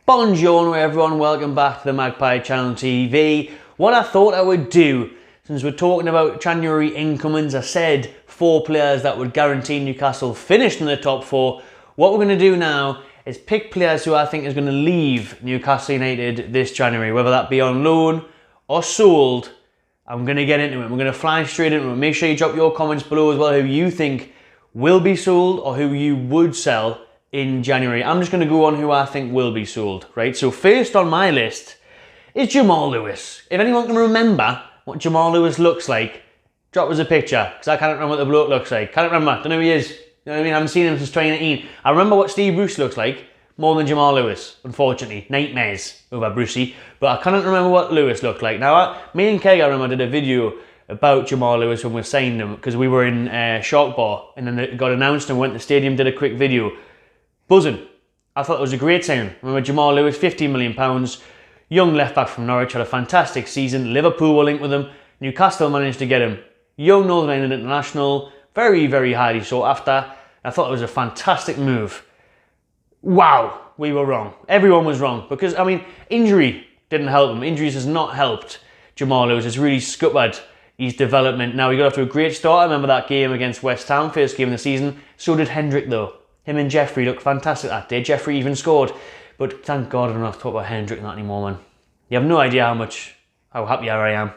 Buongiorno everyone, welcome back to the Magpie Channel TV. What I thought I would do, since we're talking about January incomings, I said 4 players that would guarantee Newcastle finished in the top 4. What we're going to do now is pick players who I think is going to leave Newcastle United this January, whether that be on loan or sold. I'm going to get into it. We're going to fly straight into it. Make sure you drop your comments below as well who you think will be sold or who you would sell in January. I'm just going to go on who I think will be sold, right? So first on my list is Jamal Lewis. If anyone can remember what Jamal Lewis looks like, drop us a picture, because I can't remember what the bloke looks like. Can't remember, don't know who he is. You know what I mean? I haven't seen him since 2019. I remember what Steve Bruce looks like more than Jamal Lewis, unfortunately. Nightmares over Brucey. But I can't remember what Lewis looked like. Now, me and Keg, I remember, did a video about Jamal Lewis when we signed him, because we were in Shark Bar, and then it got announced and went to the stadium, did a quick video. Buzzing. I thought it was a great signing. Remember Jamal Lewis, £15 million, young left back from Norwich, had a fantastic season. Liverpool were linked with him. Newcastle managed to get him. Young Northern Ireland international, very, very highly sought after. I thought it was a fantastic move. Wow, we were wrong. Everyone was wrong because, I mean, injury didn't help him. Injuries has not helped Jamal Lewis. It's really scuppered his development. Now, he got off to a great start. I remember that game against West Ham, first game of the season. So did Hendrick, though. Him and Jeffrey looked fantastic that day. Jeffrey even scored. But thank God I don't have to talk about Hendrick and that anymore, man. You have no idea how happy I am.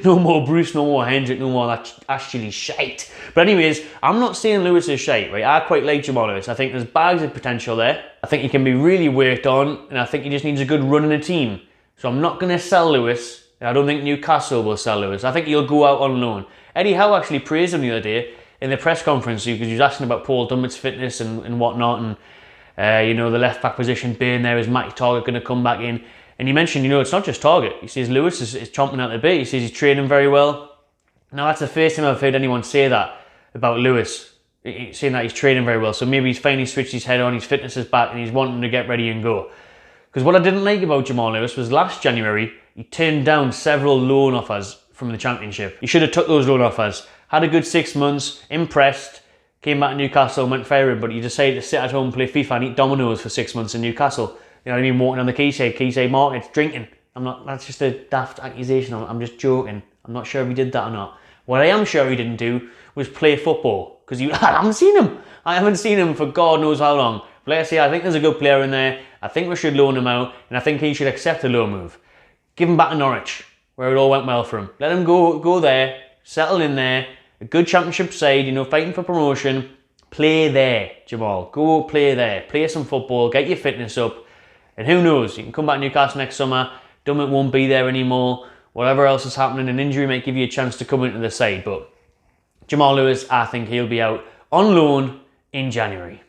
No more Bruce, no more Hendrick, no more that actually shite. But anyways, I'm not saying Lewis is shite, right? I quite like Jamal Lewis. I think there's bags of potential there. I think he can be really worked on, and I think he just needs a good run in a team. So I'm not going to sell Lewis, and I don't think Newcastle will sell Lewis. I think he'll go out on loan. Eddie Howe actually praised him the other day in the press conference, because he was asking about Paul Dummett's fitness and whatnot, and you know, the left back position being there, is Matty Targett going to come back in? And he mentioned, you know, it's not just Targett. He says Lewis is chomping at the bit. He says he's training very well. Now, that's the first time I've heard anyone say that about Lewis, saying that he's training very well. So maybe he's finally switched his head on, his fitness is back, and he's wanting to get ready and go. Because what I didn't like about Jamal Lewis was last January, he turned down several loan offers from the Championship. He should have took those loan offers. Had a good 6 months, impressed, came back to Newcastle, went firing, but he decided to sit at home, play FIFA and eat Dominoes for 6 months in Newcastle. You know what I mean? Walking on the Quayside markets, drinking. That's just a daft accusation. I'm just joking. I'm not sure if he did that or not. What I am sure he didn't do was play football, because I haven't seen him. I haven't seen him for God knows how long. But like I say, I think there's a good player in there. I think we should loan him out, and I think he should accept a loan move. Give him back to Norwich, where it all went well for him. Let him go there, settle in there, a good Championship side, you know, fighting for promotion. Play there, Jamal. Go play there. Play some football, get your fitness up. And who knows, you can come back to Newcastle next summer, Dummett won't be there anymore, whatever else is happening, an injury might give you a chance to come into the side. But Jamal Lewis, I think he'll be out on loan in January.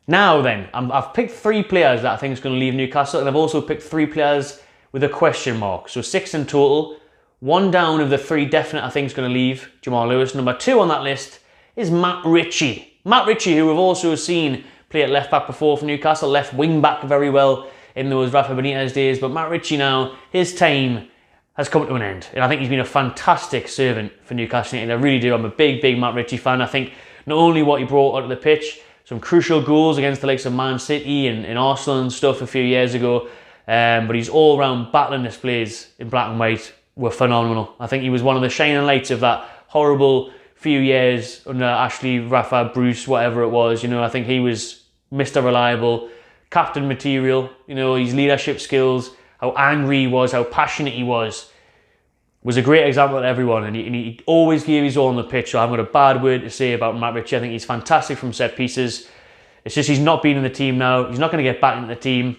Now then, I've picked 3 players that I think is going to leave Newcastle, and I've also picked 3 players with a question mark. So 6 in total. 1 down of the 3 definite I think is going to leave Jamal Lewis. Number 2 on that list is Matt Ritchie. Matt Ritchie, who we've also seen play at left back before for Newcastle, left wing back very well in those Rafa Benitez days. But Matt Ritchie now, his time has come to an end. And I think he's been a fantastic servant for Newcastle United. I really do. I'm a big Matt Ritchie fan. I think not only what he brought onto the pitch, some crucial goals against the likes of Man City and Arsenal and stuff a few years ago, but his all-round battling displays in black and white were phenomenal. I think he was one of the shining lights of that horrible few years under Ashley, Rafa, Bruce, whatever it was. You know, I think he was Mr. Reliable, captain material. You know, his leadership skills, how angry he was, how passionate he was a great example to everyone. And he always gave his all on the pitch. So I haven't got a bad word to say about Matt Ritchie. I think he's fantastic from set pieces. It's just he's not been in the team now. He's not going to get back into the team.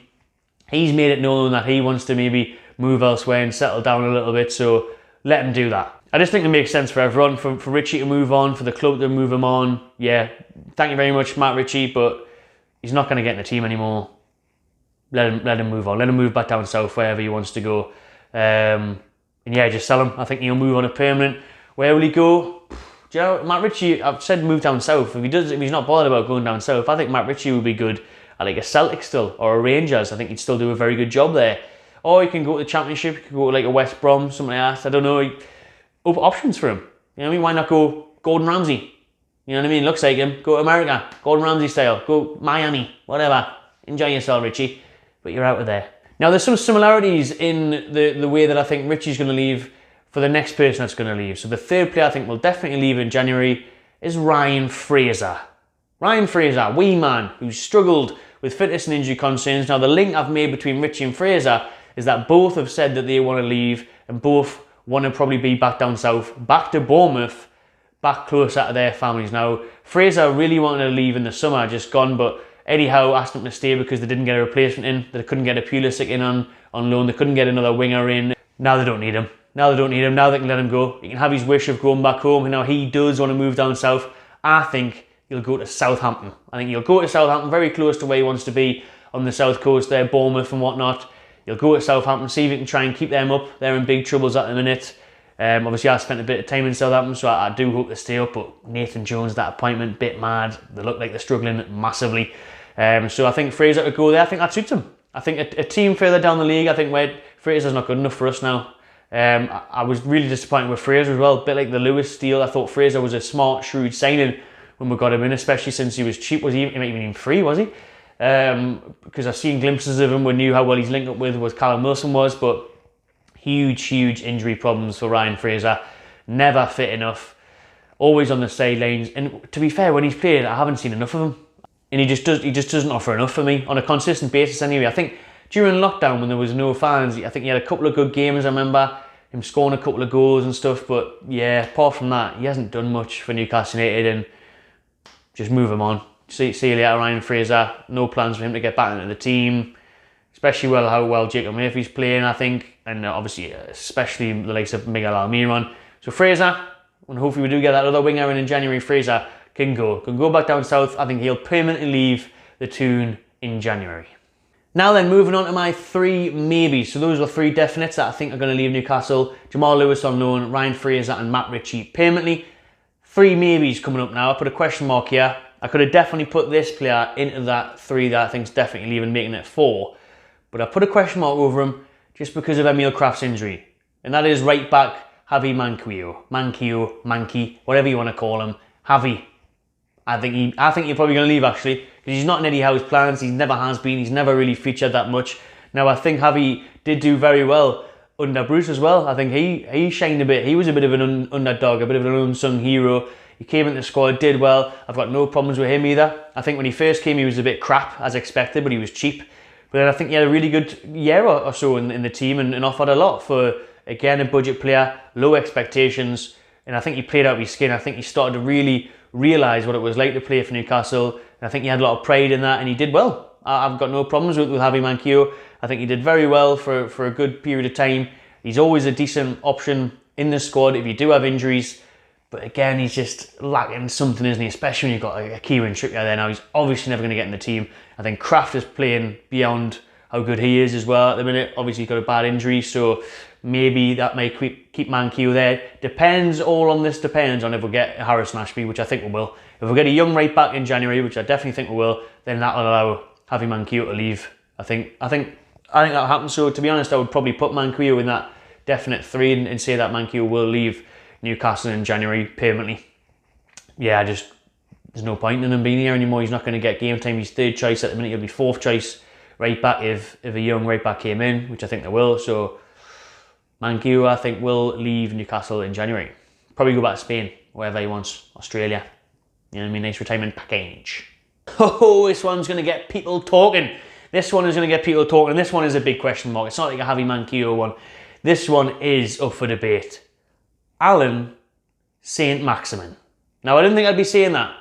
He's made it known that he wants to maybe move elsewhere and settle down a little bit. So let him do that. I just think it makes sense for everyone, for Ritchie to move on, for the club to move him on. Yeah, thank you very much, Matt Ritchie, but he's not going to get in the team anymore. Let him move on. Let him move back down south, wherever he wants to go. And yeah, just sell him. I think he'll move on a permanent. Where will he go? Do you know, Matt Ritchie, I've said move down south. If he's not bothered about going down south, I think Matt Ritchie would be good at like a Celtic still, or a Rangers. I think he'd still do a very good job there. Or he can go to the Championship, he can go to like a West Brom, something like that. I don't know. Options for him. You know what I mean? Why not go Gordon Ramsay? You know what I mean? Looks like him. Go to America. Gordon Ramsay style. Go Miami. Whatever. Enjoy yourself, Ritchie. but you're out of there. Now, there's some similarities in the way that I think Ritchie's going to leave for the next person that's going to leave. So the third player I think will definitely leave in January is Ryan Fraser. Ryan Fraser, wee man, who's struggled with fitness and injury concerns. Now, the link I've made between Ritchie and Fraser is that both have said that they want to leave and both want to probably be back down south, back to Bournemouth, back closer to their families. Now, Fraser really wanted to leave in the summer, just gone, but Eddie Howe asked him to stay because they didn't get a replacement in. They couldn't get a Pulisic in on loan. They couldn't get another winger in. Now they don't need him. Now they don't need him. Now they can let him go. He can have his wish of going back home. And now he does want to move down south. I think he'll go to Southampton. I think he'll go to Southampton, very close to where he wants to be on the south coast there, Bournemouth and whatnot. He'll go to Southampton, see if he can try and keep them up. They're in big troubles at the minute. Obviously, I spent a bit of time in Southampton, so I do hope they stay up. But Nathan Jones, that appointment, bit mad. They look like they're struggling massively. So I think Fraser could go there. I think that suits him. I think a team further down the league, I think where Fraser's not good enough for us now. I was really disappointed with Fraser as well. A bit like the Lewis deal. I thought Fraser was a smart, shrewd signing when we got him in, especially since he was cheap. Was he even free, was he? Because I've seen glimpses of him. We knew how well he's linked up with Callum Wilson was, but huge injury problems for Ryan Fraser. Never fit enough. Always on the sidelines. And to be fair, when he's played, I haven't seen enough of him. And he just doesn't offer enough for me on a consistent basis anyway. I think during lockdown when there was no fans, I think he had a couple of good games. I remember him scoring a couple of goals and stuff. But yeah, apart from that, he hasn't done much for Newcastle United, and just move him on. See you later, Ryan Fraser. No plans for him to get back into the team, especially how well Jacob Murphy's playing, I think, and obviously especially the likes of Miguel Almiron. So Fraser, and hopefully we do get that other winger in January. Fraser can go back down south. I think he'll permanently leave the Toon in January. Now then, moving on to my three maybes. So those are three definites that I think are going to leave Newcastle. Jamal Lewis on loan, Ryan Fraser and Matt Ritchie permanently. Three maybes coming up now. I put a question mark here. I could have definitely put this player into that three that I think is definitely leaving, making it four. But I put a question mark over him just because of Emil Kraft's injury. And that is right back Javi Manquillo, whatever you want to call him. Javi. I think you're probably going to leave, actually, because he's not in Eddie Howe's plans. He never has been. He's never really featured that much. Now, I think Javi did do very well under Bruce as well. I think he shined a bit. He was a bit of an underdog, a bit of an unsung hero. He came into the squad, did well. I've got no problems with him either. I think when he first came, he was a bit crap, as expected, but he was cheap. But then I think he had a really good year or so in the team and offered a lot for, again, a budget player, low expectations. And I think he played out of his skin. I think he started to really realise what it was like to play for Newcastle. And I think he had a lot of pride in that, and he did well. I've got no problems with Javi Manquillo. I think he did very well for a good period of time. He's always a decent option in the squad if you do have injuries. But again, he's just lacking something, isn't he? Especially when you've got a Kieran Trippier there now. He's obviously never going to get in the team. I think Kraft is playing beyond how good he is as well at the minute. Obviously, he's got a bad injury, so maybe that may keep Manquillo there. Depends on if we get Harrison Ashby, which I think we will. If we get a young right back in January, which I definitely think we will, then that'll allow Javi Manquillo to leave. I think that'll happen. So to be honest, I would probably put Manquillo in that definite three and say that Manquillo will leave Newcastle in January permanently. Yeah, there's no point in him being here anymore. He's not going to get game time. He's third choice at the minute. He'll be fourth choice right back if a young right back came in, which I think they will. So Manquillo, I think, will leave Newcastle in January. Probably go back to Spain, wherever he wants. Australia. You know what I mean? Nice retirement package. Oh, this one's going to get people talking. This one is going to get people talking. And this one is a big question mark. It's not like a Javi Manquillo one. This one is up for debate. Alan Saint-Maximin. Now, I didn't think I'd be saying that.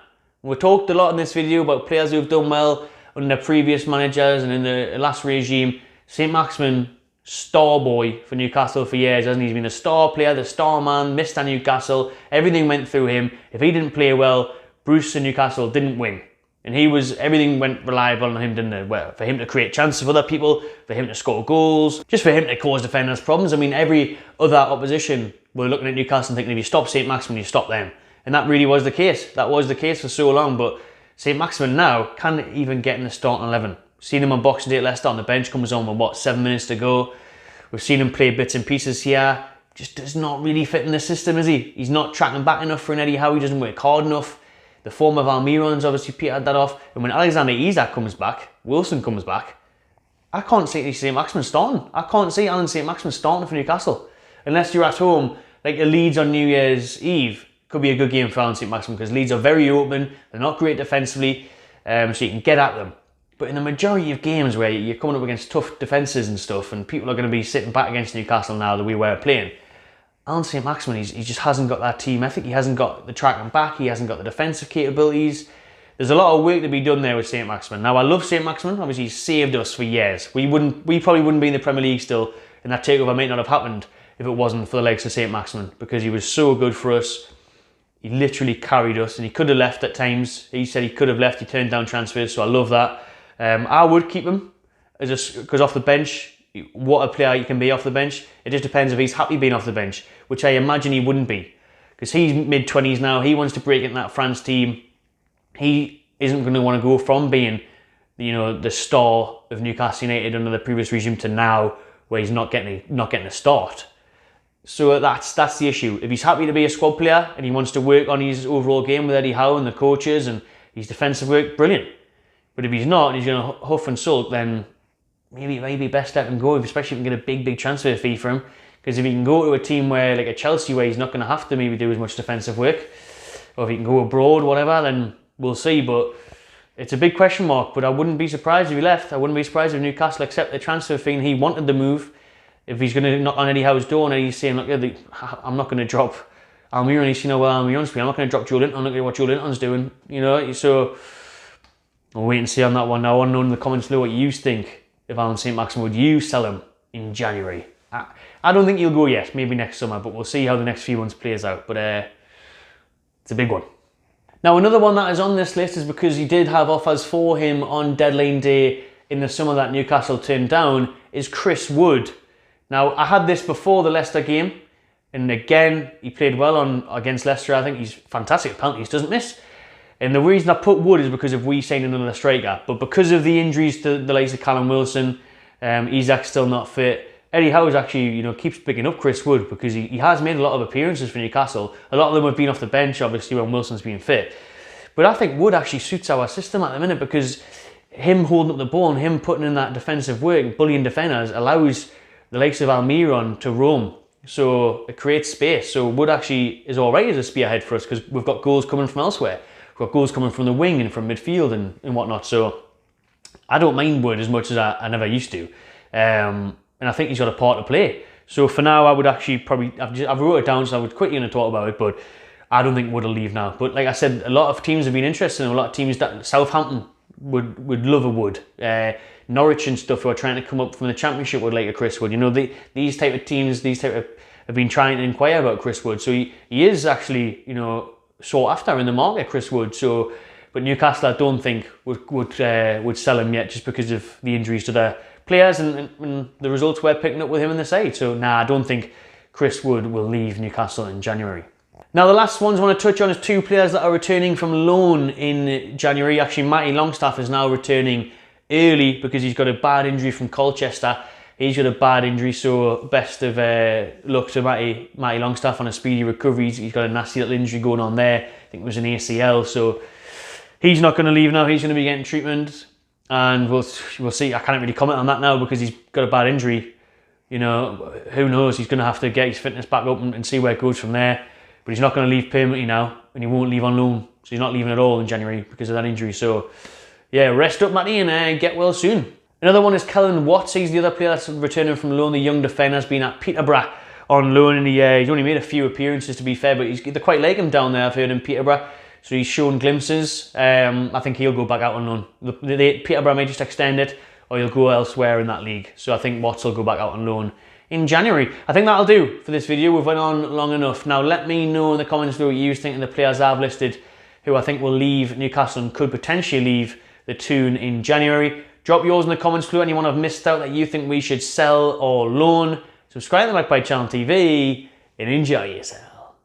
We talked a lot in this video about players who've done well under previous managers and in the last regime. Saint-Maximin, star boy for Newcastle for years, hasn't he? He's been the star player, the star man, Mr. Newcastle. Everything went through him. If he didn't play well, Bruce and Newcastle didn't win. And everything went reliable on him, didn't it? Well, for him to create chances for other people, for him to score goals, just for him to cause defenders problems. I mean, every other opposition were looking at Newcastle and thinking, if you stop Saint-Maximin, you stop them. And that really was the case. That was the case for so long. But Saint-Maximin now can't even get in the starting 11. Seen him on Boxing Day at Leicester on the bench, comes on with 7 minutes to go. We've seen him play bits and pieces here. Just does not really fit in the system, is he? He's not tracking back enough for an Eddie Howe. He doesn't work hard enough. The form of Almiron's obviously petered that off. And when Alexander Isak comes back, Wilson comes back, I can't see Saint-Maximin starting. I can't see Alan Saint-Maximin starting for Newcastle. Unless you're at home, like a Leeds on New Year's Eve, could be a good game for Alan Saint-Maximin because Leeds are very open, they're not great defensively, so you can get at them. But in the majority of games where you're coming up against tough defences and stuff, and people are going to be sitting back against Newcastle now that we were playing, Alan Saint-Maximin, he just hasn't got that team ethic, he hasn't got the track and back, he hasn't got the defensive capabilities. There's a lot of work to be done there with Saint-Maximin. Now, I love Saint-Maximin, obviously he's saved us for years. We probably wouldn't be in the Premier League still, and that takeover might not have happened if it wasn't for the likes of Saint-Maximin, because he was so good for us. He literally carried us, and he could have left at times. He said he could have left, he turned down transfers, so I love that. I would keep him, because off the bench, what a player he can be off the bench. It just depends if he's happy being off the bench, which I imagine he wouldn't be, because he's mid-20s now, he wants to break into that France team. He isn't going to want to go from being, the star of Newcastle United under the previous regime to now, where he's not getting a start. So that's the issue. If he's happy to be a squad player and he wants to work on his overall game with Eddie Howe and the coaches and his defensive work, brilliant. But if he's not and he's going to huff and sulk, then maybe best let him go, especially if you can get a big transfer fee for him. Because if he can go to a team where, like a Chelsea, where he's not going to have to maybe do as much defensive work, or if he can go abroad, whatever, then we'll see. But it's a big question mark. But I wouldn't be surprised if he left. I wouldn't be surprised if Newcastle accept the transfer fee and he wanted the move. If he's going to knock on Eddie Howe's door and Eddie's saying, look, I'm not going to drop Almiron, he's saying, well, Almiron's free, I'm not going to drop Joe Linton, look at what Joe Linton's doing, so we'll wait and see on that one. Now, I want to know in the comments below what you think of Alan Saint-Maximin. Would you sell him in January? I don't think he'll go yet, maybe next summer, but we'll see how the next few months plays out. But it's a big one. Now, another one that is on this list is because he did have offers for him on deadline day in the summer that Newcastle turned down, is Chris Wood. Now, I had this before the Leicester game, and again, he played well against Leicester. I think he's fantastic at penalties, doesn't miss. And the reason I put Wood is because of we signed another striker. But because of the injuries to the likes of Callum Wilson, Isak's still not fit. Eddie Howe's actually, keeps picking up Chris Wood because he has made a lot of appearances for Newcastle. A lot of them have been off the bench, obviously, when Wilson's been fit. But I think Wood actually suits our system at the minute because him holding up the ball and him putting in that defensive work, bullying defenders, allows the likes of Almiron to roam. So it creates space. So Wood actually is alright as a spearhead for us because we've got goals coming from elsewhere. We've got goals coming from the wing and from midfield and whatnot. So I don't mind Wood as much as I never used to. And I think he's got a part to play. So for now, I would actually probably, I've wrote it down so I would quickly going to talk about it, but I don't think Wood will leave now. But like I said, a lot of teams have been interested, and a lot of teams that Southampton would love a Wood. Norwich and stuff who are trying to come up from the Championship would like a Chris Wood. These type of teams, have been trying to inquire about Chris Wood. So he is actually, sought after in the market, Chris Wood. So, but Newcastle, I don't think would sell him yet, just because of the injuries to their players and the results we're picking up with him in the side. So, I don't think Chris Wood will leave Newcastle in January. Now, the last ones I want to touch on is two players that are returning from loan in January. Actually, Matty Longstaff is now returning early because he's got a bad injury from Colchester. He's got a bad injury, so best of luck to Matty Longstaff on a speedy recovery. He's got a nasty little injury going on there. I think it was an ACL, so he's not going to leave now. He's going to be getting treatment, and we'll see. I can't really comment on that now because he's got a bad injury. Who knows? He's going to have to get his fitness back up and see where it goes from there. But he's not going to leave permanently now, and he won't leave on loan. So he's not leaving at all in January because of that injury. So yeah, rest up, Matty, and get well soon. Another one is Kellen Watts. He's the other player that's returning from loan. The young defender has been at Peterborough on loan, and he's only made a few appearances, to be fair, but they quite like him down there, I've heard, in Peterborough. So he's shown glimpses. I think he'll go back out on loan. Peterborough may just extend it, or he'll go elsewhere in that league. So I think Watts will go back out on loan in January. I think that'll do for this video. We've went on long enough. Now let me know in the comments below what you think of the players I've listed who I think will leave Newcastle and could potentially leave the Toon in January. Drop yours in the comments below. Anyone I've missed out that you think we should sell or loan. Subscribe to the Magpie Channel TV and enjoy yourself.